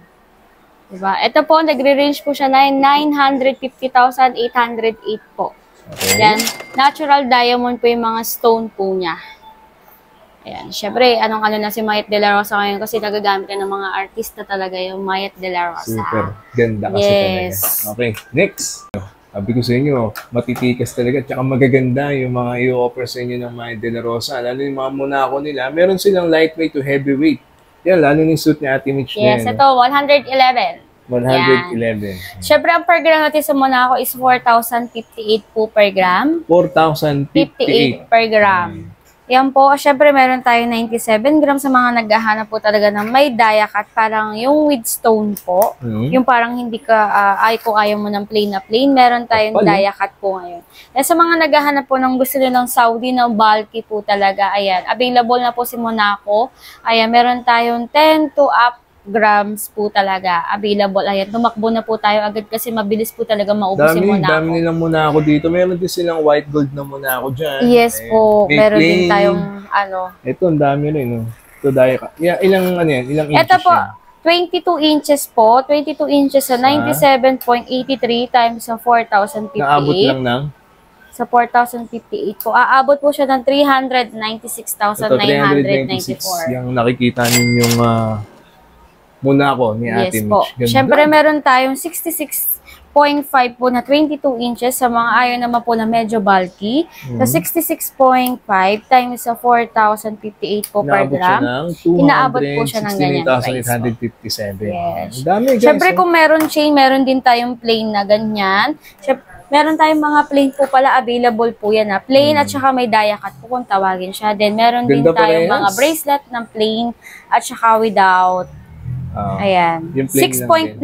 Diba? Ito po, nagre-range po siya na 950,808 po. Okay. Yan. Natural diamond po yung mga stone po niya. Ayan. Siyempre, anong-ano na si Mayet De La Rosa ngayon kasi nagagamit na ng mga artista talaga yung Mayet De La Rosa. Super. Ganda kasi talaga. Okay, next. Sabi ko sa inyo, matitikas talaga. Tsaka magaganda yung mga i-offer sa inyo ng Mayet De La Rosa. Lalo yung mga Monaco nila. Meron silang lightweight to heavyweight. Yan, lalo yung suit ni Ate Mitch. Yes, ito, 111. 111. Siyempre, ang per gram natin sa Monaco is 4,058 po per gram. 4,058 per gram. Yan po, syempre meron tayong 97 grams sa mga naghahanap po talaga ng may dia cut, parang yung with stone po. Yung parang hindi ka, ayaw mo ng plain na plain, meron tayong dia cut po ngayon. And sa mga naghahanap po ng gusto nyo ng Saudi na bulky po talaga, ayan, available na po si Monaco. Ayan, meron tayong 10 to up grams po talaga available. Ayan, tumakbo na po tayo agad kasi mabilis po talaga maubos si Monaco. Dami nilang Monaco dito. Meron din silang white gold na Monaco dyan. Yes po, meron din tayong ano. Ito, ang dami rin. No? Ito, ilang inches ito po, 22 inches po. 22 inches sa 97.83 times sa 4,058. Naabot lang ng? Sa 4,058 po. Aabot po siya ng 396,994. Yung nakikita ninyong Monaco ni Ate Mitch. Po. Siyempre, meron tayong 66.5 po na 22 inches sa mga ayaw naman po na medyo bulky. So, 66.5 times sa 4,058 po per gram. Inaabot po siya ng ganyan price. 268,857. Yes. Dami, guys. Siyempre, kung meron chain, meron din tayong plain na ganyan. Siyempre, meron tayong mga plain po pala, available po yan. Plain at saka may dia cut po kung tawagin siya. Then, meron din tayong mga bracelet ng plain at saka without. Ayan. 6.98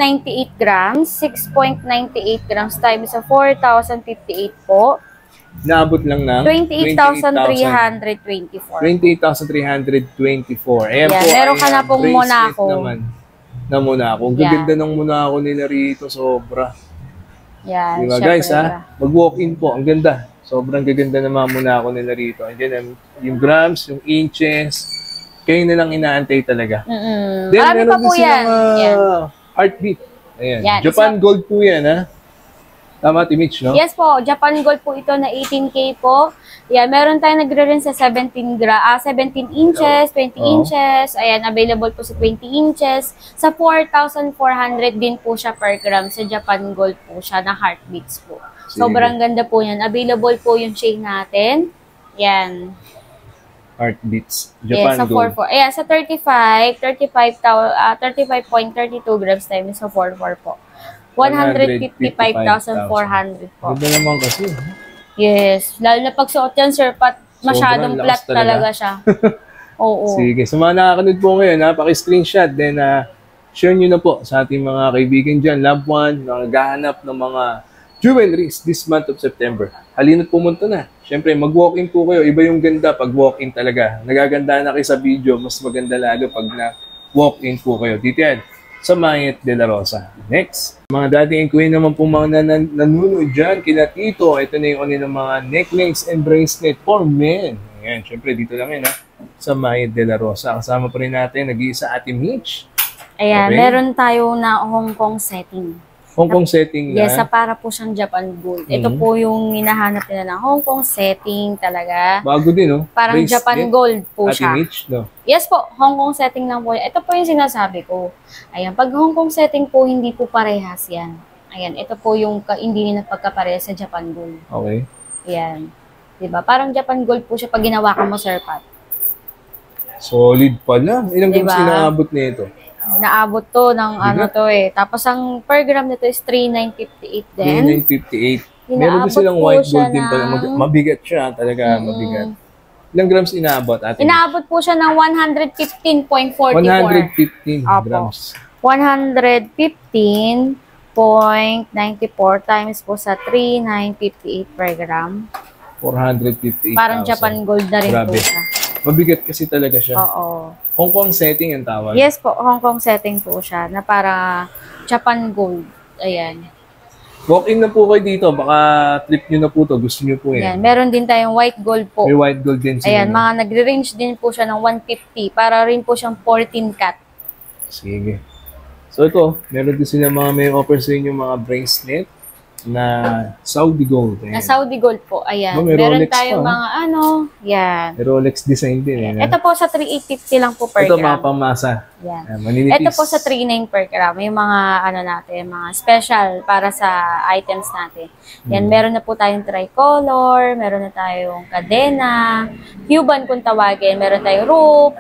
grams. 6.98 grams times sa 4,058 po. Naabot lang ng 28,324. 28,324. Ayan po. Meron ka na pong Monaco. Na Monaco. Ang gaganda ng Monaco nila rito. Sobra. Yan. Diba guys ha? Mag-walk-in po. Ang ganda. Sobrang gaganda ng mga Monaco nila rito. Andiyan yung grams, yung inches. Kayo na lang inaantay talaga. Then, marami pa po yan. Heartbeat. Ayan. Japan Gold po yan, ha? Tama, Mitch, no? Yes po. Japan Gold po ito na 18K po. Yan, meron tayong nagre-rin sa 17 inches, 20 inches. Ayan, available po sa 20 inches. Sa 4,400 din po siya per gram. Sa Japan Gold po siya na heartbeats po. Sobrang ganda po yan. Available po yung chain natin. Yan. Heartbeats. Japan Gold. Ayan, sa 35.32 grams times sa 44 po. 155,400 po. Ganda naman kasi. Yes. Lalo na pag suot yan, sir, masyadong flat talaga siya. Oo. Sige. Sa mga nakakanood po ngayon, paki-screenshot. Then, share nyo na po sa ating mga kaibigan dyan, loved one, na naghahanap ng mga jewelries this month of September. Halina't pumunta na. Siyempre, mag-walk-in po kayo. Iba yung ganda pag walk-in talaga. Nagaganda na kayo sa video, mas maganda lalo pag na-walk-in po kayo. Dito yan, sa Mayet De La Rosa. Next. Mga dating queen naman po mga nanunod dyan, kina Tito. Ito na yung ng mga necklace and bracelet for men. Ayan, siyempre, dito lang yun, ha? Sa Mayet De La Rosa. Kasama pa rin natin, nag-iisa Ate Mitch. Ayan, meron tayo na Hong Kong setting. Hong Kong setting na? Yes, para po siyang Japan Gold. Ito po yung hinahanap nila ng Hong Kong setting talaga. Bago din, no? Parang Japan Gold po siya. Ate Mitch, no? Yes po, Hong Kong setting lang po. Ito po yung sinasabi ko. Ayan, pag Hong Kong setting po, hindi po parehas yan. Ayan, ito po yung hindi nila pagkaparehas sa Japan Gold. Okay. Ayan. Diba? Parang Japan Gold po siya pag ginawakan mo, Sir Pat. Solid pala. Ilang grams inaabot nito? Naabot to ng Tapos ang per gram nito is 3,958 din. 3,958. Meron din silang white gold din pala. Mabigat siya talaga, mabigat. Ilang grams inaabot, Ate? Inaabot po siya ng 115.44. 115 grams. 115.94 times po sa 3,958 per gram. 458,000. Parang Japan Gold na rin po siya. Mabigat kasi talaga siya. Oo. Hong Kong setting ang tawag? Yes po, Hong Kong setting po siya na para Japan Gold. Ayan. Walk-in na po kayo dito. Baka trip nyo na po to. Gusto nyo po yan. Ayan. Meron din tayong white gold po. May white gold din sila. Ayan, mga nagre-range din po siya ng 150 para rin po siyang 14 cat. Sige. So ito, meron din sila mga may offer sa inyo mga bracelet. na Saudi Gold. Na Saudi Gold po. Ayan. May Meron Rolex tayong pa, mga yan. May Rolex design din. Ito po sa 3,850 lang po per ito, gram. Ito mga pamasa. Yan. Maninipis. Ito po sa 3,900 per gram. Yung mga natin, mga special para sa items natin. Yan, meron na po tayong tricolor, meron na tayong cadena, Cuban kung tawagin, meron tayong rope,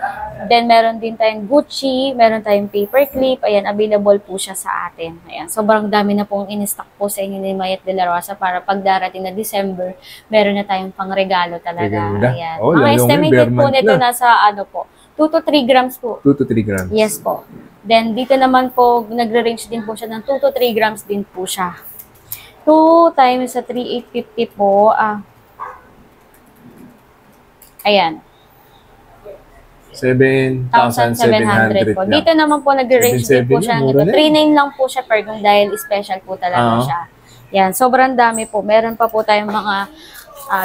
then meron din tayong Gucci, meron tayong paperclip. Ayan, available po siya sa atin. Ayan, sobrang dami na pong in-stock po sa inyo ni Mayet De La Rosa para pag darating na December, meron na tayong pangregalo talaga. Ayan. Oh, mga estimated po nito nasa 2 to 3 grams po. 2 to 3 grams. Yes po. Then dito naman po, nagre-range din po siya ng 2 to 3 grams din po siya. 2 times sa 3,850 po. Ayan. 7,700 po. Dito naman po nagre-range din po siya. 3,900 lang po siya per kung dahil special po talaga siya. Yan, sobrang dami po. Meron pa po tayong mga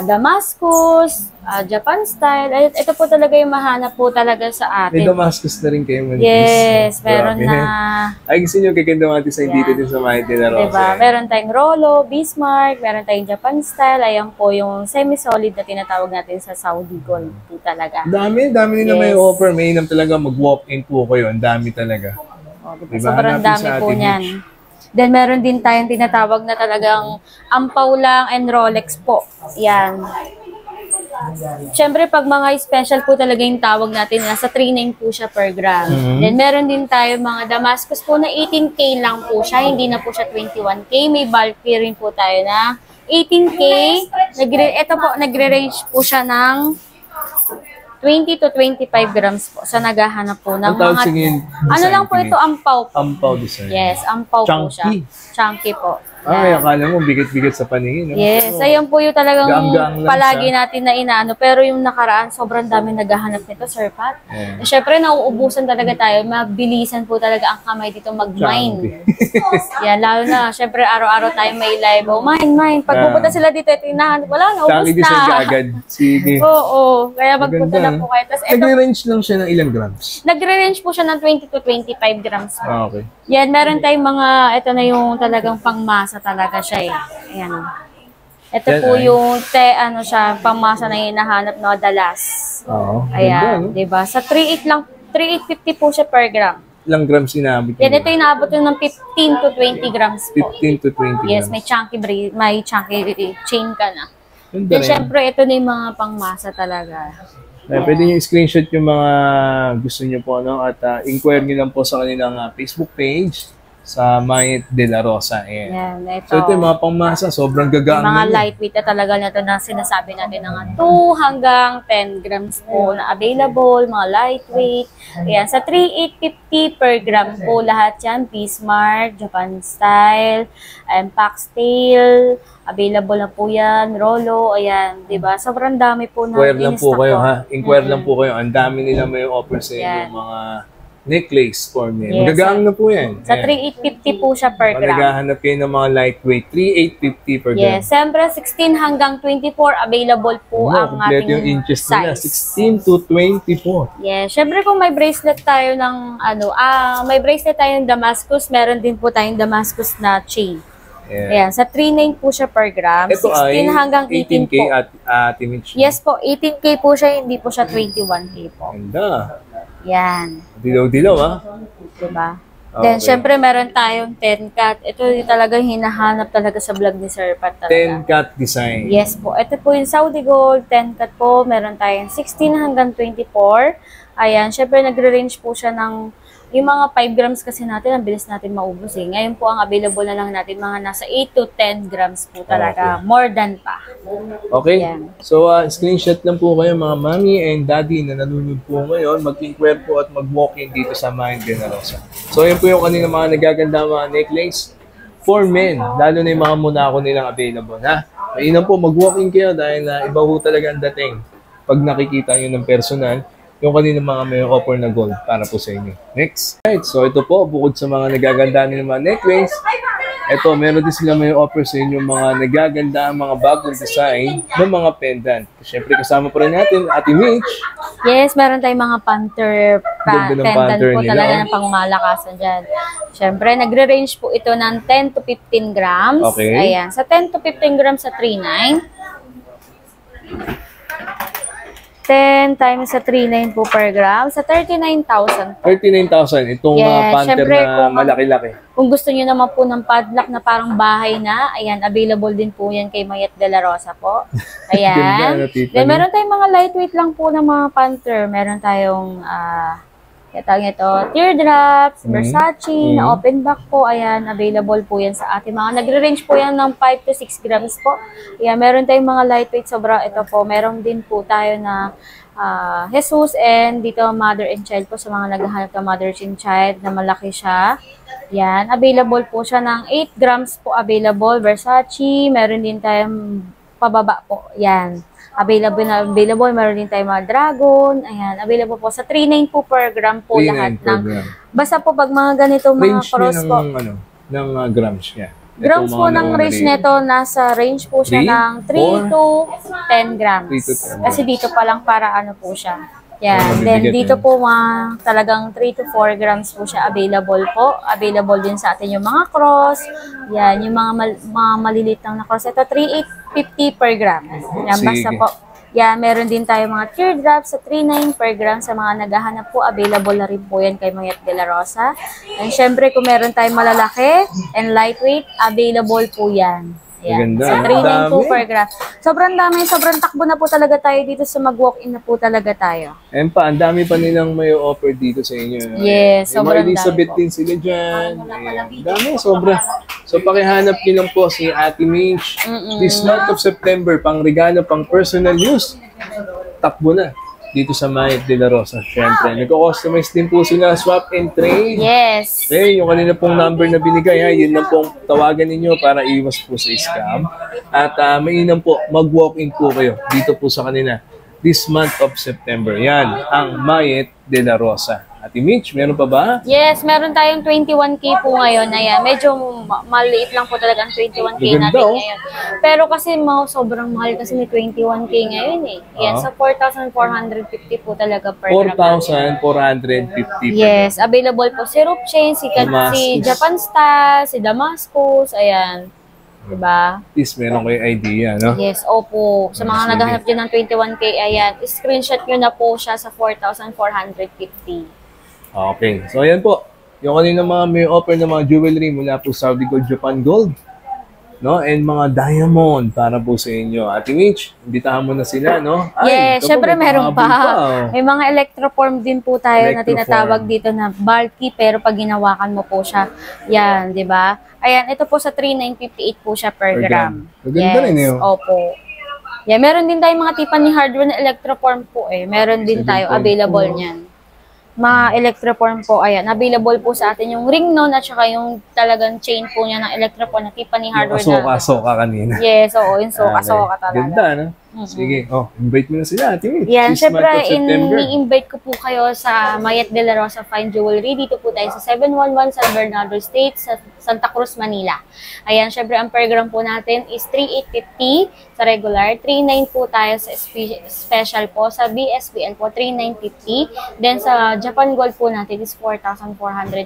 Damascus, Japan style. Ito po talaga yung mahanap po talaga sa atin. May Damascus na rin kayo. Yes, meron na. Ay, gusto nyo kaganda mga design dito din sa Mayet De La Rosa. Diba? Meron tayong Rollo, Bismarck, meron tayong Japan style. Ayan po yung semi-solid na tinatawag natin sa Saudi Gold po talaga. Dami nila may offer. May inam talaga mag-walk-in po kayo. Ang dami talaga. Diba? Sobrang dami po niyan. Then, meron din tayong tinatawag na talagang ampaw lang and Rolex po. Yan. Siyempre, pag mga special po talaga yung tawag natin, nasa 3,900 po siya per gram. Then, meron din tayo mga Damascus po na 18K lang po siya. Hindi na po siya 21K. May bulky rin po tayo na 18K. Ito po, nagre-range po siya ng 20 to 25 grams po sa naghahanap po ng mga... Ano lang po ito, ampaw po. Ampaw design. Yes, ampaw po siya. Chunky po. Ay, akala mo, bigat-bigat sa paningin. No? Yes, ayan po yung talagang Gaang-gaang lang palagi siya. natin na inaano. Pero yung nakaraan, sobrang dami naghahanap nito, Sir Pat. Yeah. Siyempre, nauubusan talaga tayo. Mabilisan po talaga ang kamay dito mag-mine. Yan, lalo na, siyempre, araw-araw tayo may live. Oh, mine. Pag pupunta sila dito, ito hinahanap. Wala, naubos Chunky design na. agad. Sige. Oo, kaya magpunta na po kayo. Nagre-range lang siya ng ilang grams? Nagre-range po siya ng 20 to 25 grams po. Okay. Yan, meron tayong mga, ito na yung talagang pangmasa talaga siya eh. Ayan. Ito yan, po yung siya, pangmasa na hinahanap na dalas. Oo. Ayan, di ba? Sa 3,800 lang, 3,850 po siya per gram. Ilang grams inaabot? Yan, ito inaabot yung ng 15 to 20 grams po. 15 to 20 Yes, grams. may chunky chain ka na. Ganda Then, rin. syempre, ito na yung mga pangmasa talaga. Ay, pwede nyo screenshot yung mga gusto nyo po, no? At inquire nyo lang po sa kanilang Facebook page sa Mayet De La Rosa. Yan, ito. So, ito yung mga pangmasa. Sobrang gagaan. Yung mga lightweight na talaga na ito na sinasabi natin ng 2 hanggang 10 grams po na available, mga lightweight. Ayan, sa 3,850 per gram po lahat yan. Bismarck, Japan style, Paxtail, available na po yan, Rollo, ayan, di ba? Sobrang dami po na Inquire lang po kayo, po. ha? Inquire lang po kayo. Ang dami nila may offer sa inyo, Yan. mga necklace for men. Yes, Magagaan na po yan. Sa Ayan. 3,850 po siya per gram. Naghahanap kayo ng mga lightweight, 3,850 per gram. Yes, siyempre 16 hanggang 24 available po ang kompleto ating yung inches nila. size. 16 to 24. Yes, syempre kung may bracelet tayo ng may bracelet tayong Damascus, meron din po tayong Damascus na chain. Yeah. Ayan, sa 3,900 po siya per gram, Ito 16 ay hanggang 18 18K po. at Mitch. Yes po, 18K po siya, hindi po siya 21K po. Ganda. Yan, Dilaw-dilaw, ha? diba? Okay. Then, syempre, meron tayong 10 cut. Ito yung talagang hinahanap talaga sa vlog ni Sir Pat talaga. 10 cut design. Yes po. Ito po yung Saudi Gold, 10 cut po. Meron tayong 16 hanggang 24. Ayan, syempre nagre-range po siya ng, yung mga 5 grams kasi natin, ang bilis natin maubos eh. Ngayon po, ang available na lang natin, mga nasa 8 to 10 grams po talaga. Okay. More than pa. Okay? Yan. So, screenshot lang po kayo mga mami and daddy na nanonood po ngayon. Mag-inquire po at mag-walk-in dito sa Mayet De La Rosa. So, yan po yung kanina mga nagaganda mga necklace for men. Lalo na yung mga munako nilang available, ha? Mainam po, mag-walk-in kayo dahil iba po talaga ang dating pag nakikita nyo ng personal yung kanina mga may offer na gold para po sa inyo. Next. Right, so ito po, bukod sa mga nagaganda ng mga necklace, Ito, meron din sila may offer sa inyo mga nagaganda ang mga bagong design ng mga pendant. Siyempre, kasama pa rin natin, Ate Mitch. Yes, meron tayong mga Panther Ganda ng pendant Panther po nila, talaga oh. ng pangmalakasan dyan. Siyempre, nagre-range po ito ng 10 to 15 grams. Okay. Ayan, sa 10 to 15 grams sa 3.9. 10 times sa 3.9 po per gram, sa 39,000 po. 39,000. Itong Yes, Panther syempre, na malaki-laki. Kung gusto niyo naman po ng padlock na parang bahay na, ayan, available din po yan kay Mayet de la Rosa po. Ganda, Ayan. no, Tita? Then, meron tayong mga lightweight lang po ng mga Panther. Meron tayong, ito, teardrops, Versace, na open back po. Ayan, available po yan sa ating mga. Nagre-range po yan ng 5 to 6 grams po. Ayan, meron tayong mga lightweight sobra. Ito po, meron din po tayo na Jesus and dito mother and child po sa mga naghahanap ng mother and child na malaki siya. Yan, available po siya ng 8 grams po available. Versace, meron din tayong pababa po. Yan. Available. Meron din tayong mga dragon. Ayan, available po sa 3.9 po per gram po 3.9 lahat per ng. gram. Basta po pag mga ganito mga Range cross niya po. ng grams niya. Grams po ng range nito, nasa range po siya 3, ng 3 to 10 grams. 3 to 10 Kasi dito pa lang para ano po siya. Yan. Oh, Then mabibigat dito yan. po talagang 3 to 4 grams po siya available po. Available din sa atin yung mga cross. Yan, yung mga maliliit lang na cross. Ito 3,850 per gram. Yan, basta Sige. po. Yan, meron din tayo mga teardrops sa 3.9 per gram sa mga naghahanap po. Available na rin po yan kay Mayet de la Rosa. And syempre, kung meron tayong malalaki and lightweight, available po yan. Yan. Maganda. Sa 3.9 po Dami. per gram. Sobrang dami, sobrang takbo na po talaga tayo dito sa mag-walk-in na po talaga tayo. And pa, ang dami pa nilang may offer dito sa inyo. Yes, May sobrang mga Elizabeth dami po. din sila dyan. Ayan. Dami, sobra. So, pakihanap nyo lang po si Ate Mitch. This month of September, pang regalo, pang personal use. Takbo na dito sa Mayet de la Rosa. Siyempre, nagko-customize din po sila, swap and trade. Yes. Okay, yung kanina pong number na binigay, ha, yun lang pong tawagan ninyo para iwas po sa scam. At mainam po, mag-walk-in po kayo dito po sa kanina this month of September. Yan, ang Mayet de la Rosa. Ate Mitch, meron pa ba? Yes, meron tayong 21K po ngayon. Ayan, medyo maliit lang po talaga ang 21K Maganda, natin oh. ngayon. Pero kasi sobrang mahal kasi may 21K ngayon eh. Yan, sa 4,450 po talaga per gram. 4,450. Yes, available po si Rope Chain, si Damascus. Japan Style, si Damascus, ayan. Diba? At least meron kayo idea, no? Yes, opo. Sa mga Sige. naghahanap din ng 21K, ayan, screenshot nyo na po siya sa 4,450. Okay. So, ayan po. Yung kanina mga may offer ng mga jewelry mula po Saudi Gold, Japan Gold. No? And mga diamond para po sa inyo. Ate Mitch, imbitahan mo na sila, no? Yes, ito po, syempre may meron pahabol pa. oh. May mga electroform din po tayo na Electroform. tinatawag dito na bulky pero pag ginawakan mo po siya, yan, di ba? Ayan, ito po sa 3,958 po siya per gram. Maganda rin yun. Opo. Yeah, meron din tayong mga Tiffany hardware na electroform po eh. Meron din tayo available niyan. Mga electroform po, ayan, available po sa atin yung ring noon at saka yung talagang chain po niya ng electroform na Tiffany hardware na. Soka kanina. Yes, oo, yung soka talaga. Ganda, no? Sige. Oh, invite mo na sila, Ate Mitch. Yan, This month syempre, of September. ini-invite ko po kayo sa Mayet de la Rosa Fine Jewelry. Dito po tayo sa 711 San Bernardo State, sa Santa Cruz, Manila. Ayan, syempre, ang per gram po natin is 3,850 sa regular. 3,900 po tayo sa special po. Sa BSBL po, 3,950. Then, sa Japan Gold po natin is 4,400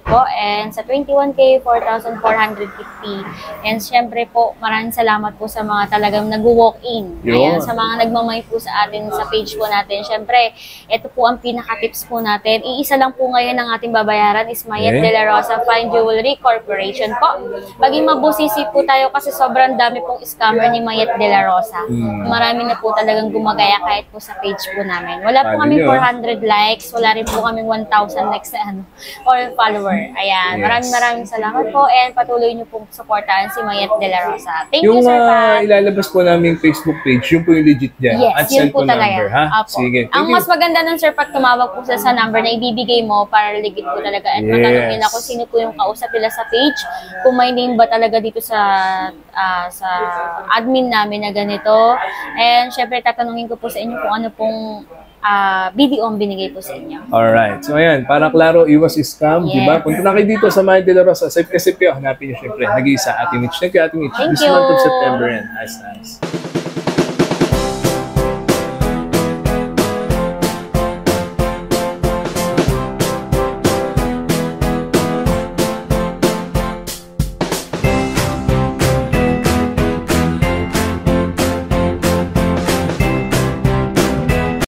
po. And sa 21K, 4,450. And syempre po, maraming salamat po sa mga talagang nag-walk-in. Ayan, sa mga nagmamay po sa atin sa page po natin. Syempre, ito po ang pinaka-tips po natin. Iisa lang po ngayon ang ating babayaran is Mayet de la Rosa Fine Jewelry Corporation po. Maging mabusisi po tayo kasi sobrang dami pong scammer ni Mayet de la Rosa. Marami na po talagang gumagaya kahit po sa page po namin. Wala po kaming 400 likes, wala rin po kaming 1,000 likes na or follower. Ayan, maraming salamat po and patuloy niyo pong supportahan si Mayet de la Rosa. Thank you, Sir Pat. Yung ilalabas po namin Facebook page, yung po yung legit dyan. Yes, at yun po cellphone talaga. number, ha? Apo. Sige. Ang mas maganda nun, Sir, pag tumawag po sa number na ibibigay mo para legit po talaga. At matanong nila kung sino po yung kausap nila sa page, kung may name ba talaga dito sa admin namin na ganito. And syempre, tatanungin ko po sa inyo kung ano pong BDO ang binigay po sa inyo. Alright. So, ayan. Para klaro, iwas scam, di ba? Punta na kayo dito sa Mayet de la Rosa. Safe kayo. Hanapin niyo syempre. Nag-iisa. Ate Mitch. Thank you, Ate Mitch. Thank This you. month of September. Nice.